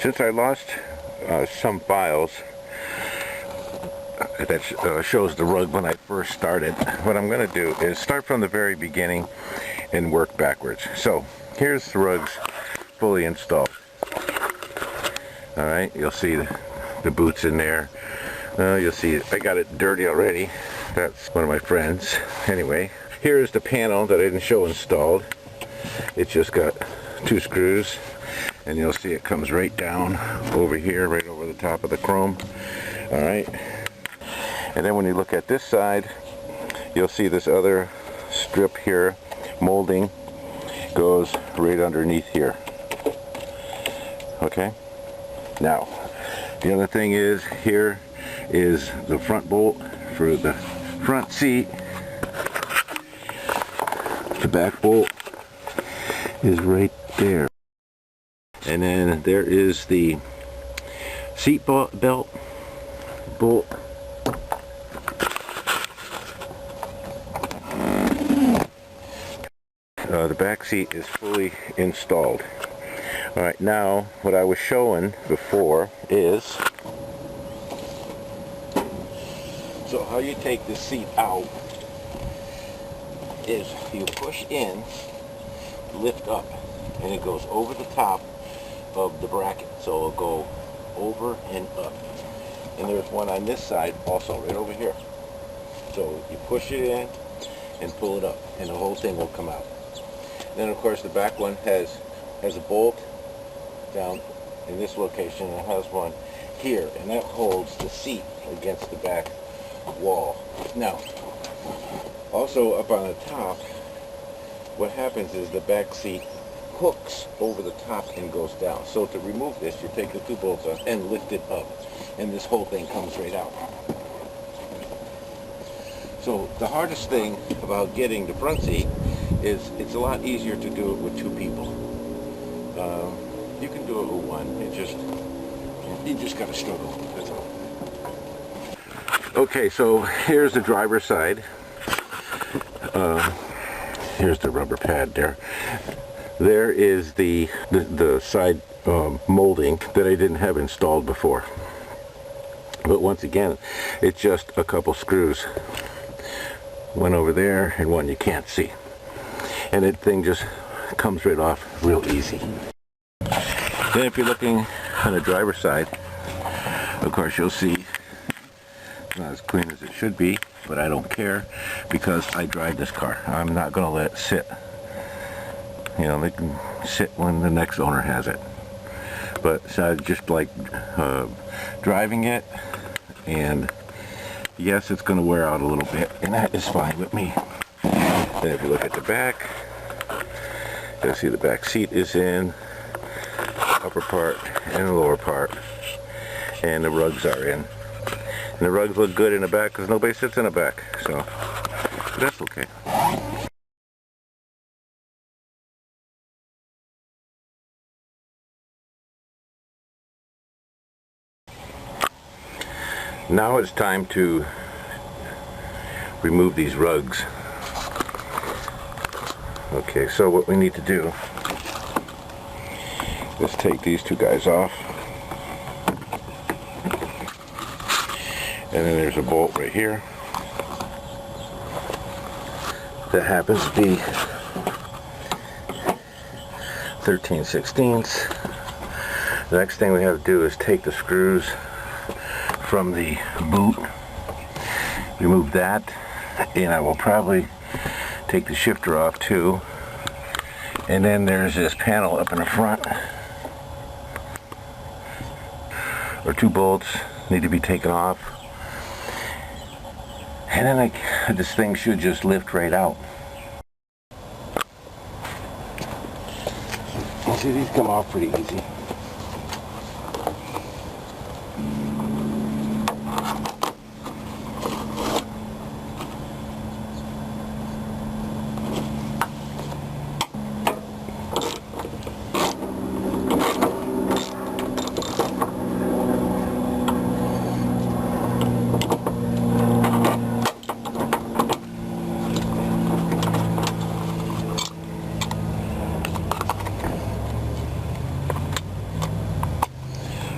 Since I lost some files that shows the rug when I first started, what I'm going to do is start from the very beginning and work backwards. So here's the rugs fully installed. Alright, you'll see the boots in there. You'll see I got it dirty already. That's one of my friends. Anyway, here's the panel that I didn't show installed. It's just got 2 screws, and you'll see it comes right down over here, right over the top of the chrome. Alright, and then when you look at this side, you'll see this other strip here, molding, goes right underneath here. Okay, now the other thing is, here is the front bolt for the front seat. The back bolt is right there, and then there is the seat belt bolt. The back seat is fully installed. Alright, now what I was showing before is, so how you take the seat out is you push in, lift up, and it goes over the top of the bracket. So it'll go over and up. And there's one on this side also, right over here. So you push it in and pull it up, and the whole thing will come out. Then of course the back one has a bolt down in this location, and it has one here, and that holds the seat against the back wall. Now, also up on the top, what happens is the back seat hooks over the top and goes down. So to remove this, you take the 2 bolts off and lift it up, and this whole thing comes right out. So the hardest thing about getting the front seat is it's a lot easier to do it with 2 people. You can do it with 1. You just gotta struggle. That's all. Okay, so here's the driver's side. Here's the rubber pad there. There is the side molding that I didn't have installed before. But once again, it's just a couple screws. One over there and one you can't see. And that thing just comes right off real easy. Then if you're looking on the driver's side, of course you'll see it's not as clean as it should be, but I don't care because I drive this car. I'm not going to let it sit. You know, they can sit when the next owner has it. But so I just like driving it, and yes, it's going to wear out a little bit, and that is fine with me. Then if you look at the back, you'll see the back seat is in, upper part and the lower part, and the rugs are in. And the rugs look good in the back because nobody sits in the back, so that's okay. Now it's time to remove these rugs. Okay, so what we need to do is take these 2 guys off, and then there's a bolt right here that happens to be 13/16. The next thing we have to do is take the screws from the boot, remove that, and I will probably take the shifter off too. And then there's this panel up in the front, or 2 bolts need to be taken off, and then this thing should just lift right out. You see, these come off pretty easy.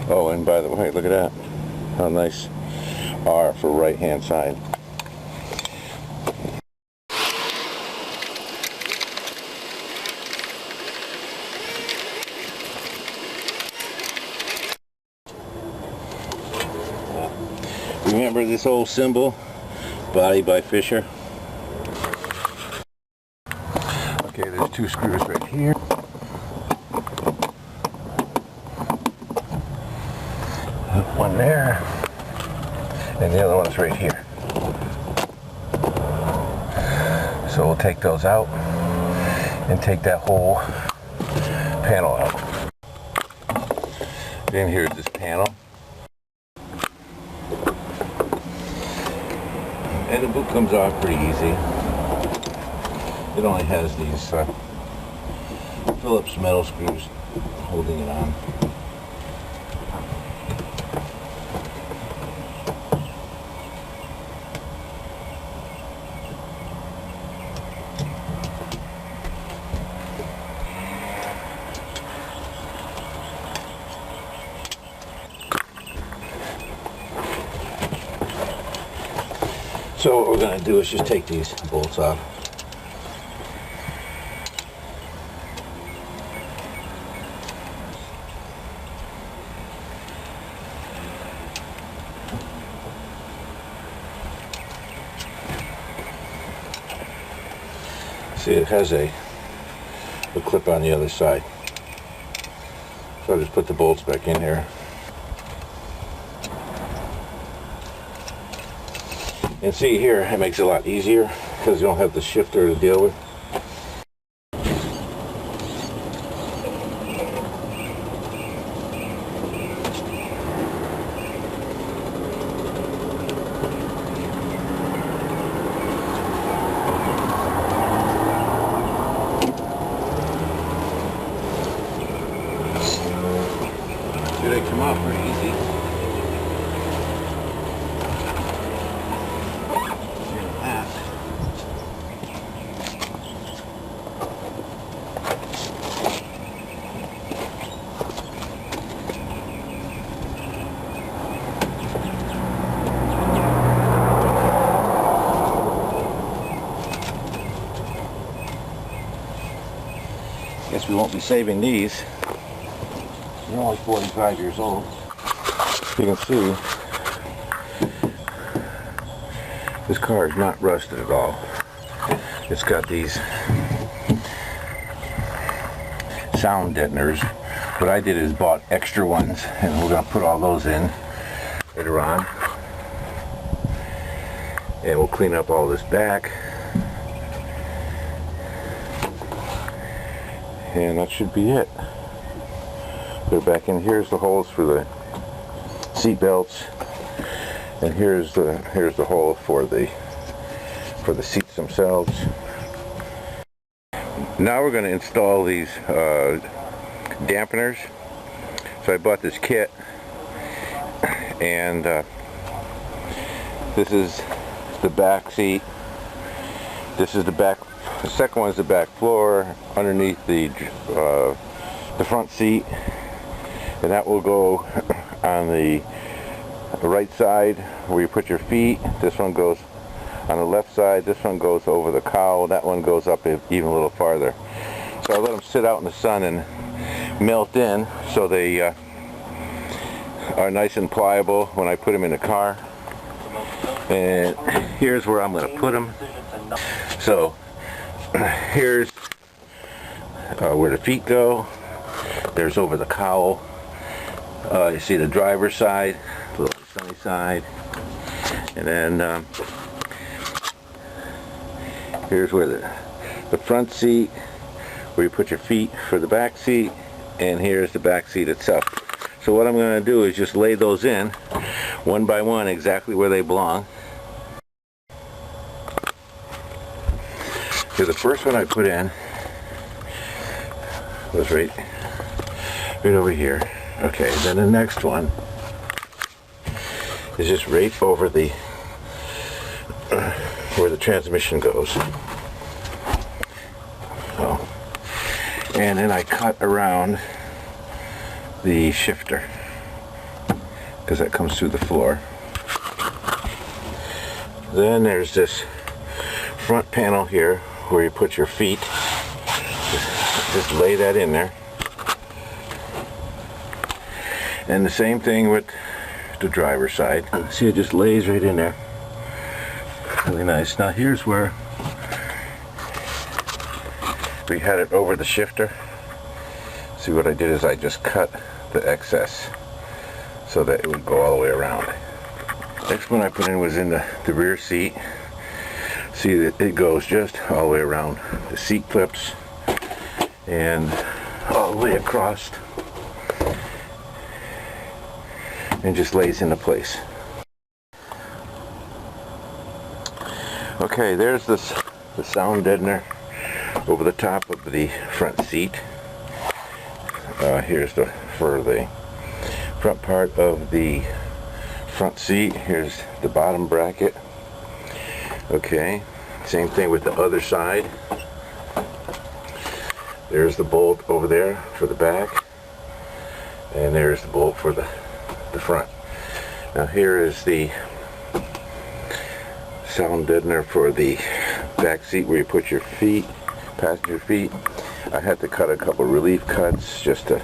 Oh, and by the way, look at that. How nice. R for right hand side. Remember this old symbol? Body by Fisher. Okay, there's 2 screws right here. One there, and the other one's right here. So we'll take those out and take that whole panel out. Then here's this panel. And the boot comes off pretty easy. It only has these Phillips metal screws holding it on. So what we're going to do is just take these bolts off. See, it has a clip on the other side. So I'll just put the bolts back in here. And see here, it makes it a lot easier because you don't have the shifter to deal with. See, they come off pretty easy. Guess we won't be saving these. They're only 45 years old. You can see this car is not rusted at all. It's got these sound deadeners. What I did is bought extra ones, and we're going to put all those in later on. And we'll clean up all this back. And that should be it. Go back in. Here's the holes for the seat belts, and here's the hole for the seats themselves. Now we're going to install these dampeners. So I bought this kit, and this is the back seat. This is the back. The second one is the back floor underneath the front seat, and that will go on the right side where you put your feet. This one goes on the left side. This one goes over the cowl. That one goes up even a little farther. So I let them sit out in the sun and melt in, so they are nice and pliable when I put them in the car. And here's where I'm going to put them. So here's where the feet go. There's over the cowl. You see the driver's side, the little sunny side, and then here's where the front seat, where you put your feet for the back seat, and here's the back seat itself. So what I'm going to do is just lay those in one by one exactly where they belong. So the first one I put in was right over here. Okay, then the next one is just right over the where the transmission goes. Oh. And then I cut around the shifter. because that comes through the floor. Then there's this front panel here where you put your feet. Just lay that in there. And the same thing with the driver's side. See, it just lays right in there. Really nice. Now here's where we had it over the shifter. See, what I did is I just cut the excess so that it would go all the way around. Next one I put in was in the rear seat. See that it goes just all the way around the seat clips and all the way across and just lays into place. Okay, there's the sound deadener over the top of the front seat. Here's for the front part of the front seat. Here's the bottom bracket. Okay, same thing with the other side. There's the bolt over there for the back, and there's the bolt for the front. Now here is the sound deadener for the back seat where you put your feet, passenger feet. I had to cut a couple relief cuts just to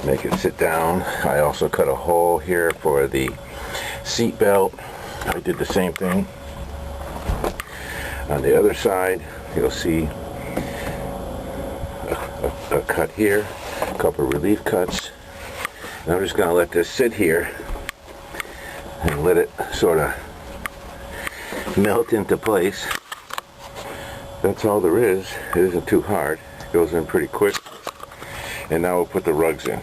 make it sit down. I also cut a hole here for the seat belt. I did the same thing. On the other side, you'll see a cut here, a couple of relief cuts. And I'm just going to let this sit here and let it sort of melt into place. That's all there is. It isn't too hard. It goes in pretty quick. And now we'll put the rugs in.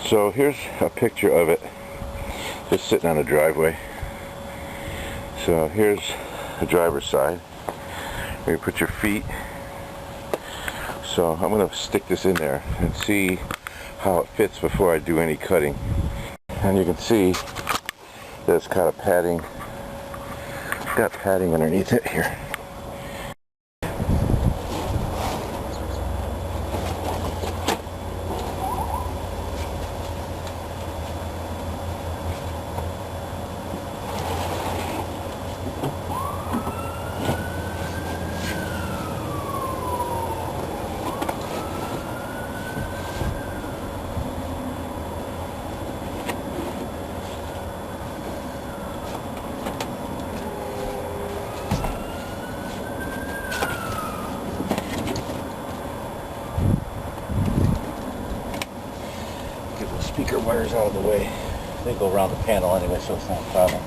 So here's a picture of it just sitting on the driveway. So here's the driver's side where you put your feet. So I'm going to stick this in there and see how it fits before I do any cutting. And you can see that it's got padding underneath it here. Speaker wires out of the way. They go around the panel anyway, so it's not a problem.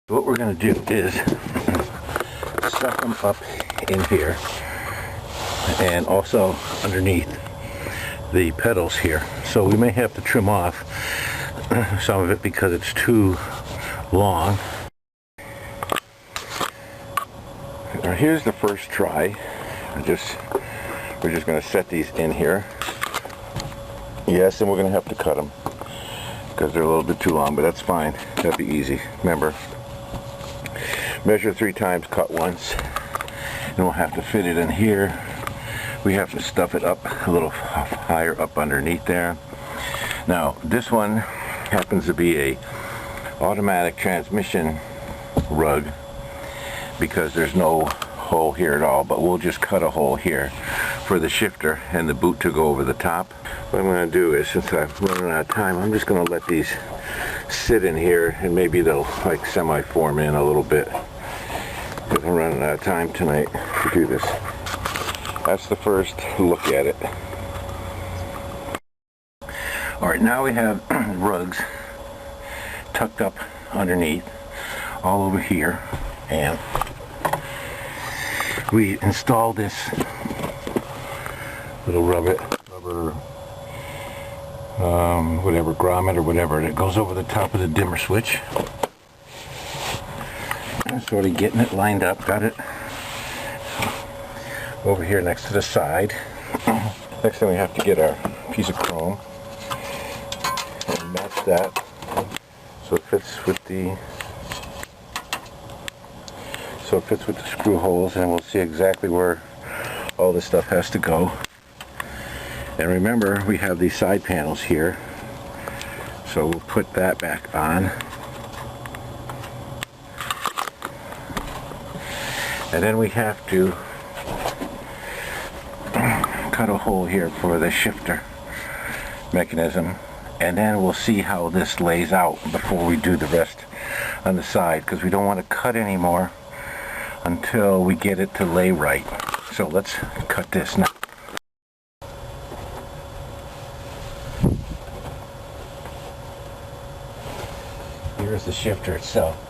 What we're going to do is stuff them up in here and also underneath the pedals here. So we may have to trim off some of it because it's too long. Now here's the first try. We're just going to set these in here. Yes, and we're going to have to cut them because they're a little bit too long, but that's fine. That'll be easy. Remember, measure 3 times, cut once, and we'll have to fit it in here. We have to stuff it up a little higher up underneath there. Now, this one happens to be a automatic transmission rug because there's no hole here at all, but we'll just cut a hole here for the shifter and the boot to go over the top. What I'm going to do is, since I'm running out of time, I'm just going to let these sit in here and maybe they'll like semi-form in a little bit. But I'm running out of time tonight to do this. That's the first look at it. Alright, now we have rugs tucked up underneath all over here, and we installed this little rubber whatever, grommet or whatever, that goes over the top of the dimmer switch. I'm sort of getting it lined up, got it over here next to the side. Next thing we have to get our piece of chrome and match that so it fits with the screw holes, and we'll see exactly where all this stuff has to go. And remember, we have these side panels here, so we'll put that back on. And then we have to cut a hole here for the shifter mechanism, and then we'll see how this lays out before we do the rest on the side, because we don't want to cut anymore until we get it to lay right. So let's cut this now. Here's the shifter itself.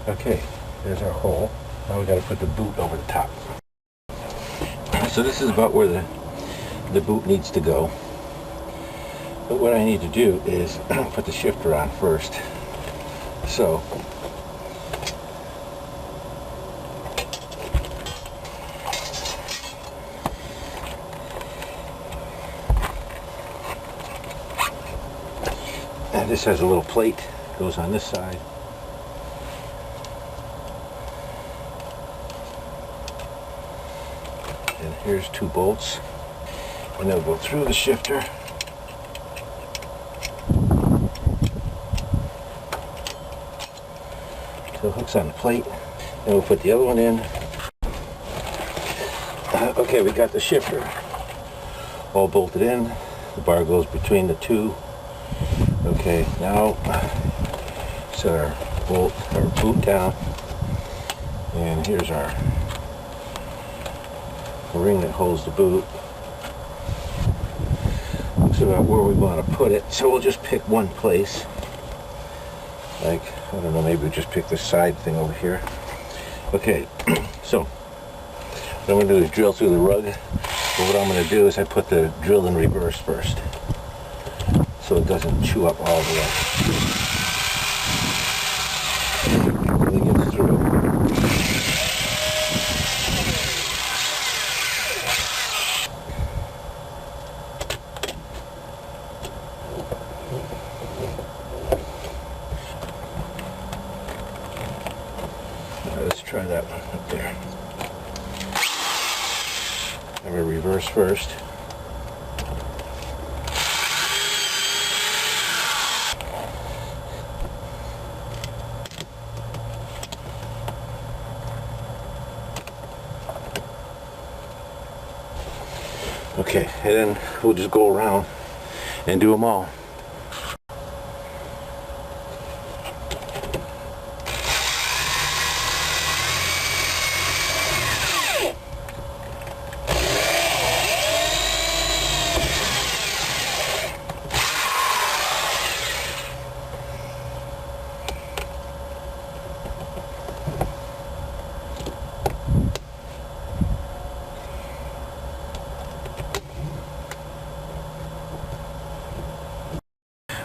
Okay, there's our hole. Now we got to put the boot over the top. So this is about where the boot needs to go. But what I need to do is put the shifter on first. So and this has a little plate, goes on this side. And here's 2 bolts, and they'll go through the shifter. So it hooks on the plate, and we'll put the other one in. Okay, we got the shifter all bolted in. The bar goes between the 2. Okay, now set our boot down, and here's our ring that holds the boot. Looks about where we want to put it, so we'll just pick one place. Like, I don't know, maybe we'll just pick this side thing over here. Okay, so what I'm going to do is drill through the rug. But what I'm going to do is I put the drill in reverse first, so it doesn't chew up all the way. It really gets through. Let's try that one up there. I'm going to reverse first. Okay, and then we'll just go around and do them all.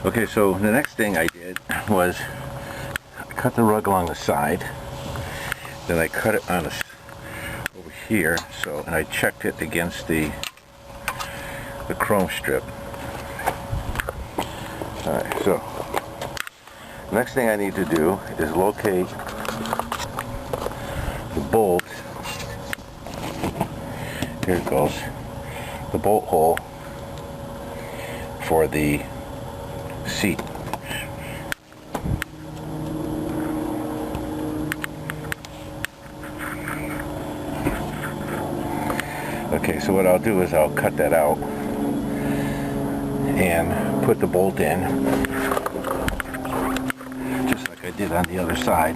Okay, so the next thing I did was I cut the rug along the side, then I cut it on over here, so, and I checked it against the chrome strip. Alright, so the next thing I need to do is locate the bolt. Here it goes, the bolt hole for the seat. Okay, so what I'll do is I'll cut that out and put the bolt in, just like I did on the other side,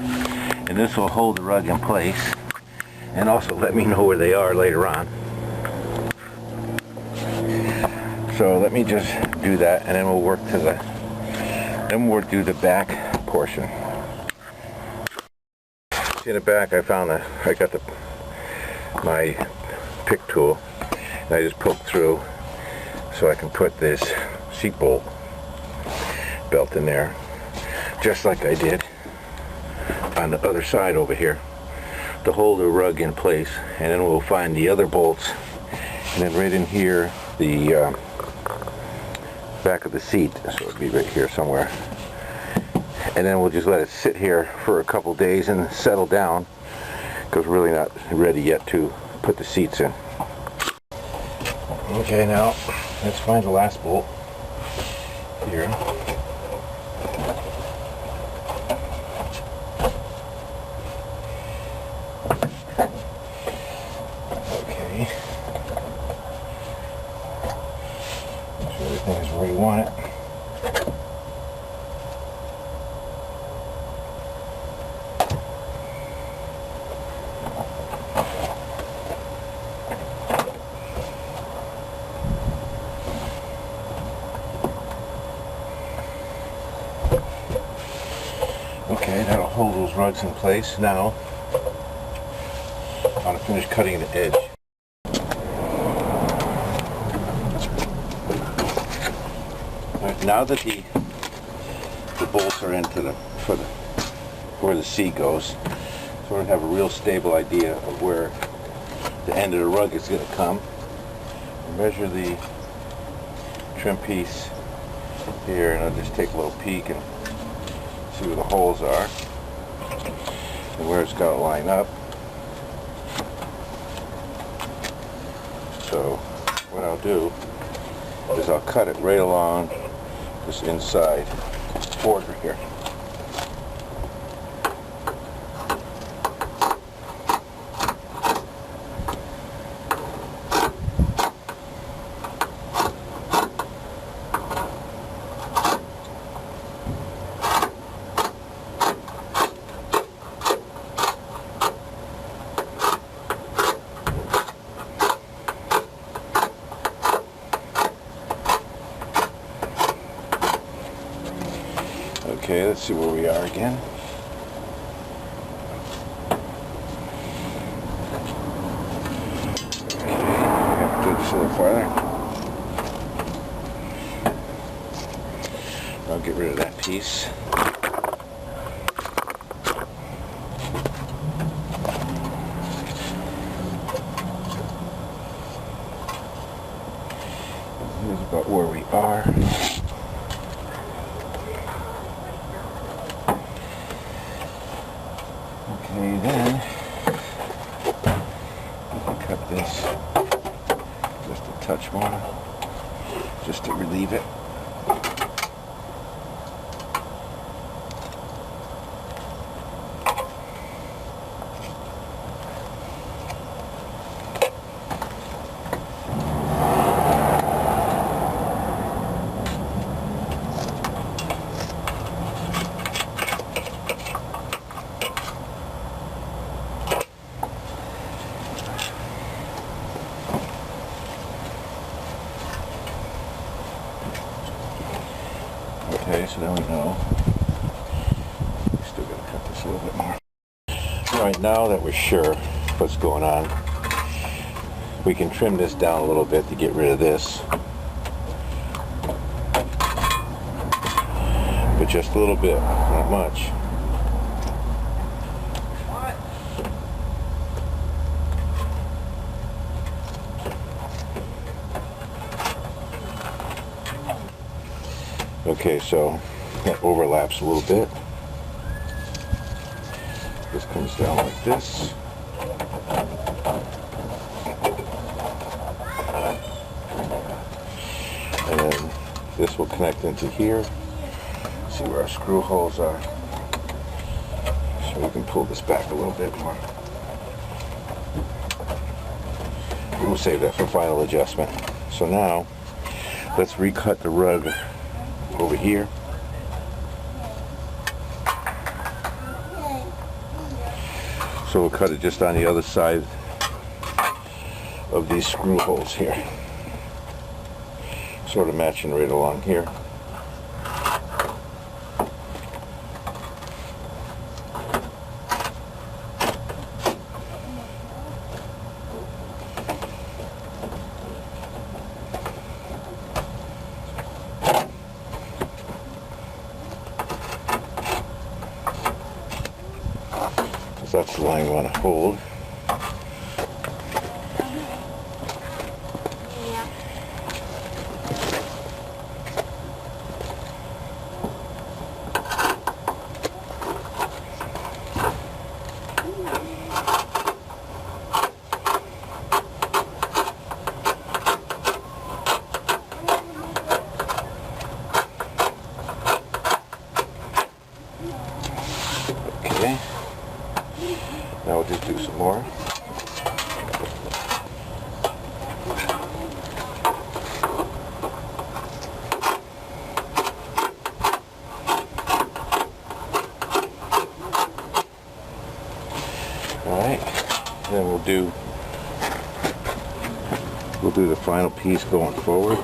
and this will hold the rug in place and also let me know where they are later on. So let me just do that, and then we'll work to we'll do the back portion. In the back, I got my pick tool, and I just poked through so I can put this seat bolt belt in there, just like I did on the other side over here. to hold the rug in place, and then we'll find the other bolts, and then right in here, the back of the seat, so it'll be right here somewhere, and then we'll just let it sit here for a couple days and settle down, because we're really not ready yet to put the seats in. Okay, now let's find the last bolt here. Okay. Make sure everything is where you want it. Okay, that'll hold those rugs in place. Now, I'm going to finish cutting the edge. Right, now that the bolts are into where the seat goes, so we have a real stable idea of where the end of the rug is going to come. Measure the trim piece here, and I'll just take a little peek and see where the holes are and where it's got to line up. So what I'll do is I'll cut it right along this inside border here. Okay, let's see where we are again. Okay, we have to do this a little farther. I'll get rid of that piece. Here's about where we are. Okay, then you can cut this just a touch more, just to relieve it. Okay, so then we know. We still got to cut this a little bit more. Alright, now that we're sure what's going on, we can trim this down a little bit to get rid of this. But just a little bit, not much. Okay, so that overlaps a little bit. This comes down like this. And then this will connect into here. See where our screw holes are. So we can pull this back a little bit more. We'll save that for final adjustment. So now, let's recut the rug over here. So we'll cut it just on the other side of these screw holes here. Sort of matching right along here. That's the line we want to hold. Okay, now we'll just do some more. Alright, then we'll do the final piece going forward.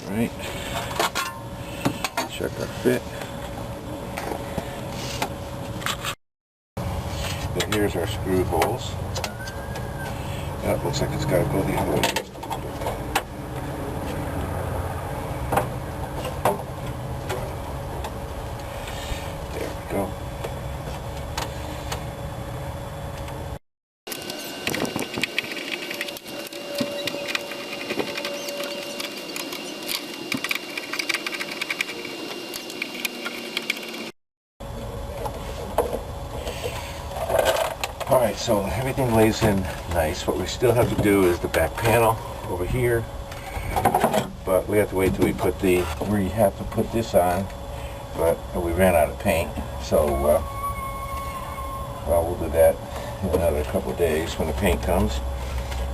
Right, check our fit. And here's our screw holes. That looks like it's got to go the other way. There we go. Alright, so everything lays in nice. What we still have to do is the back panel over here. But we have to wait till we have to put this on. But we ran out of paint. So, well, we'll do that in another couple of days when the paint comes.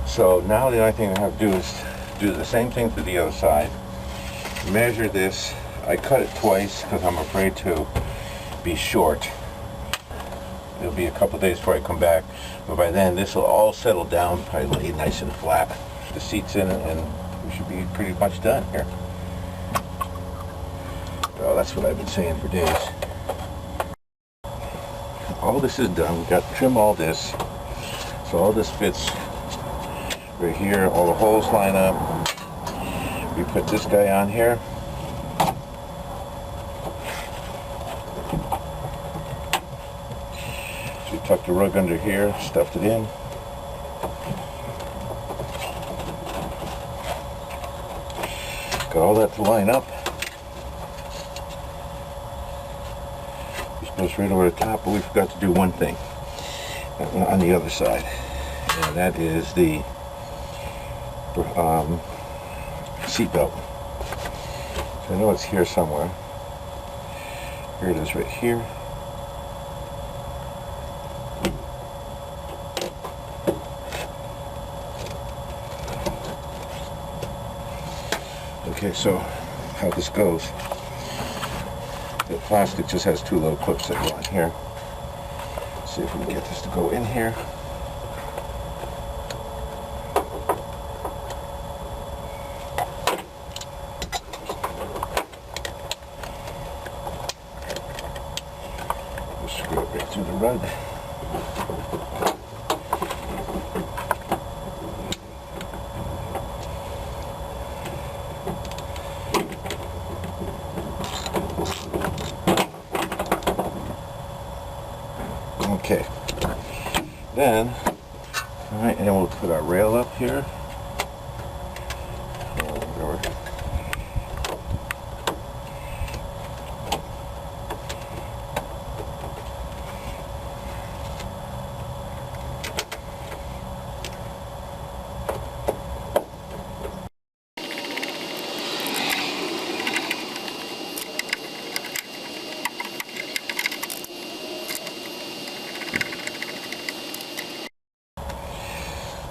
So now the only thing I have to do is do the same thing to the other side. Measure this. I cut it twice because I'm afraid to be short. It'll be a couple days before I come back, but by then this will all settle down, probably lay nice and flat. The seat's in it, and we should be pretty much done here. Well, that's what I've been saying for days. All this is done. We've got to trim all this, so all this fits right here. All the holes line up. We put this guy on here. Tuck the rug under here, stuffed it in. Got all that to line up. This goes right over the top, but we forgot to do one thing on the other side, and that is the seat belt. So I know it's here somewhere. Here it is right here. Okay, so how this goes, the plastic just has two little clips that go on here. Let's see if we can get this to go in here. Just screw it right through the rug. Okay, then, all right, and then we'll put our rail up here.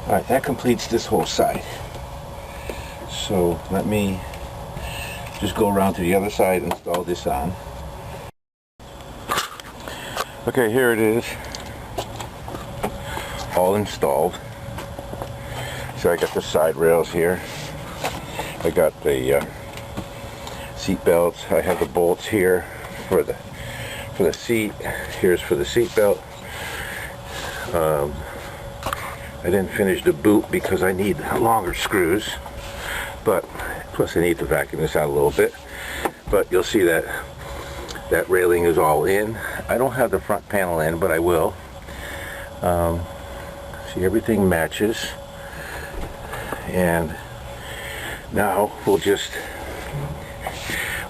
Alright, that completes this whole side. So let me just go around to the other side and install this on. Okay, here it is, all installed. So I got the side rails here. I got the seat belts. I have the bolts here for for the seat. Here's for the seat belt. I didn't finish the boot because I need longer screws, but plus I need to vacuum this out a little bit. But you'll see that that railing is all in. I don't have the front panel in, but I will. See, everything matches. And now we'll just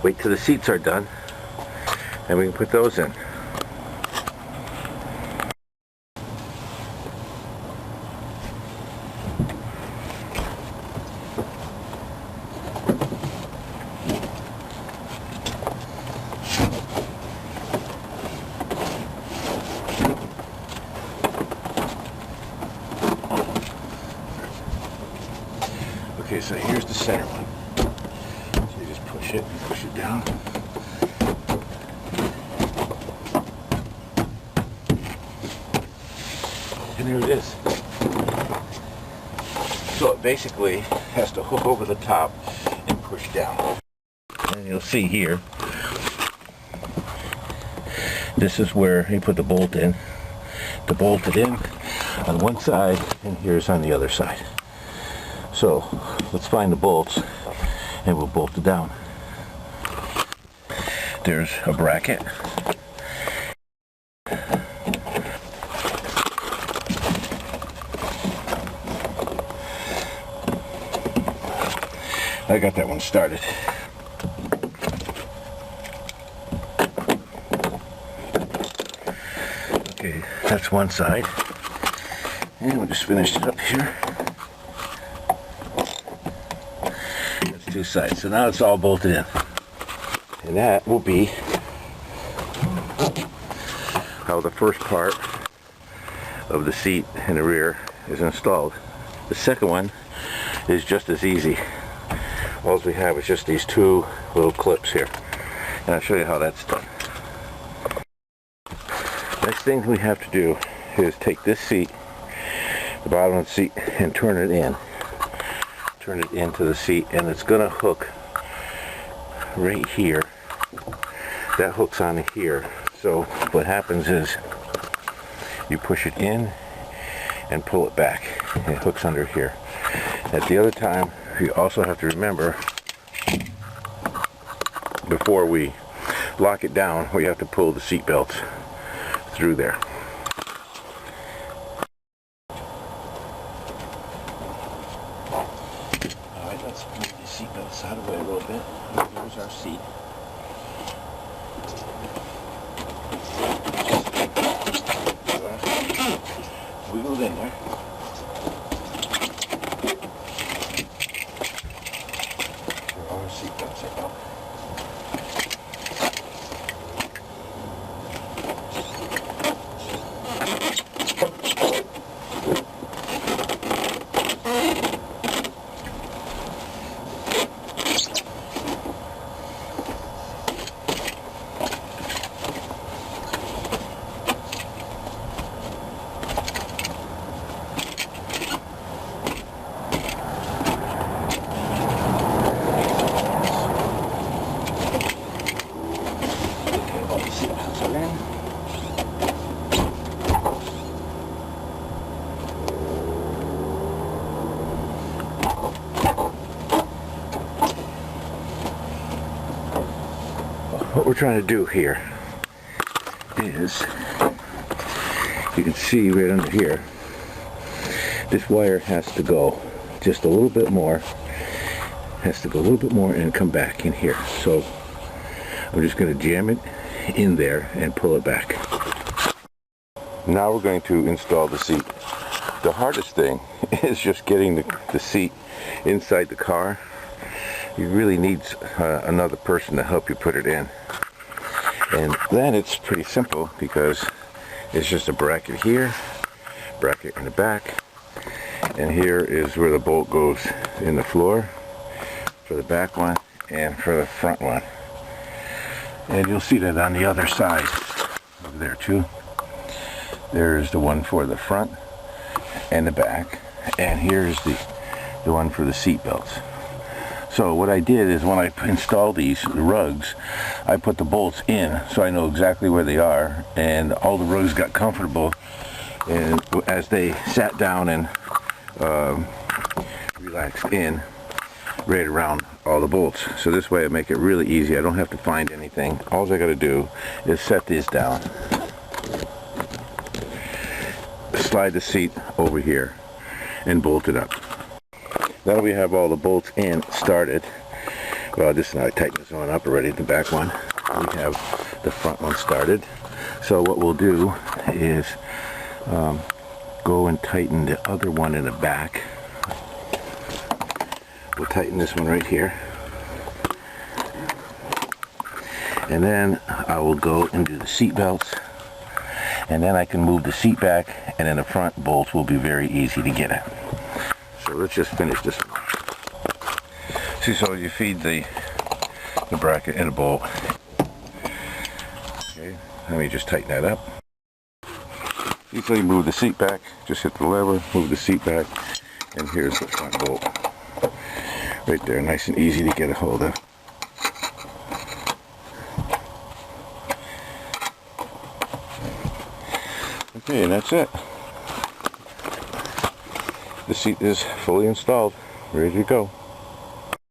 wait till the seats are done and we can put those in. Okay, so here's the center one. So you just push it down. And there it is. So it basically has to hook over the top and push down. And you'll see here, this is where you put the bolt in. To bolt it in on one side, and here's on the other side. So let's find the bolts and we'll bolt it down. There's a bracket. I got that one started. Okay, that's one side. And we'll just finish it up here. That's two sides. So now it's all bolted in. And that will be how the first part of the seat in the rear is installed. The second one is just as easy. All we have is just these two little clips here. And I'll show you how that's done. Next thing we have to do is take this seat, the bottom of the seat, and turn it in. Turn it into the seat, and it's gonna hook right here. That hooks on here. So what happens is you push it in and pull it back. It hooks under here. At the other time, you also have to remember, before we lock it down, we have to pull the seat belts through there. Alright, let's move the seat belts out of the way a little bit. There's our seat. Wiggle it in there. Seatbelts are up. What we're trying to do here is, you can see right under here, this wire has to go just a little bit more, and come back in here. So I'm just going to jam it in there and pull it back. Now we're going to install the seat. The hardest thing is just getting the seat inside the car. You really need another person to help you put it in. And then it's pretty simple because it's just a bracket here, bracket in the back, and here is where the bolt goes in the floor for the back one and for the front one. And you'll see that on the other side over there too. There's the one for the front and the back, and here's the one for the seat belts. So what I did is when I installed these rugs, I put the bolts in so I know exactly where they are, and all the rugs got comfortable, and as they sat down and relaxed in right around all the bolts. So this way I make it really easy. I don't have to find anything. All I got to do is set these down, slide the seat over here, and bolt it up. Now we have all the bolts in started. Well, just now I tighten this one up already, the back one. We have the front one started. So what we'll do is go and tighten the other one in the back. We'll tighten this one right here. And then I will go and do the seat belts. And then I can move the seat back, and then the front bolts will be very easy to get at. So let's just finish this one. See, so you feed the bracket in a bolt. Okay, let me just tighten that up. See, so you move the seat back, just hit the lever, move the seat back, and here's the front bolt. Right there, nice and easy to get a hold of. Okay, and that's it. The seat is fully installed, ready to go.